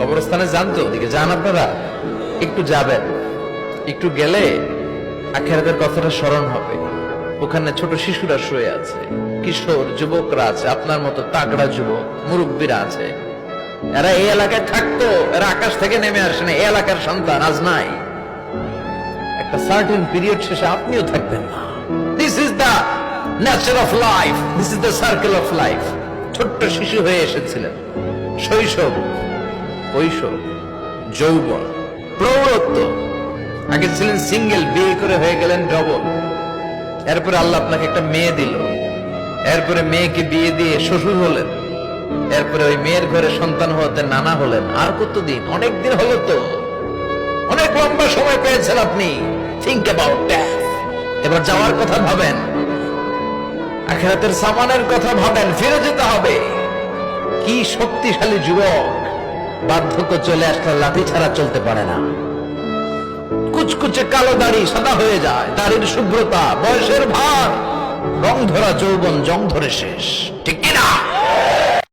কবরস্থানে যান তো, ওদিকে যান আপনারা, একটু যাবেন, একটু গেলে আখিরাতের কথাটা স্মরণ হবে। ওখানে ছোট শিশুরা শুয়ে আছে, কিশোর যুবকরা আছে, আপনার মতো তাগড়া যুবক মুরব্বীরা আছে। এরা এই এলাকায় থাকতো, এরা আকাশ থেকে নেমে আসে না, এই এলাকার সন্তান আজ নাই। একটা সার্টেন পিরিয়ড শেষে আপনিও থাকবেন না। This is the nature of life, this is the circle of life. ছোট্ট শিশু হয়ে এসেছিলেন, শৈশব, কৈশোর, যৌবন, প্রৌঢ়ত্ব, আগে ছিলেন সিঙ্গেল, বিয়ে করে হয়ে গেলেন ডবল। এরপরে আল্লাহ আপনাকে একটা মেয়ে দিল, এরপরে মেয়েকে বিয়ে দিয়ে শ্বশুর হলেন, এরপরে ওই মেয়ের ঘরে সন্তান হতে নানা হলেন। আর কতদিন? অনেক দিন হলো তো, অনেক লম্বা সময় পেয়েছেন আপনি। Think about that. এবার যাওয়ার কথা ভাবেন, আখিরাতের সামানের কথা ভাবেন, ফিরে যেতে হবে। কি শক্তিশালী যুবক, বার্ধক্য চলে আসলে লাঠি ছাড়া চলতে পারে না। কুচকুচে কালো দাড়ি সাদা হয়ে যায়, দাড়ির শুভ্রতা, বয়সের ভার, রং ধরা যৌবন জং ধরে শেষ, ঠিক কিনা?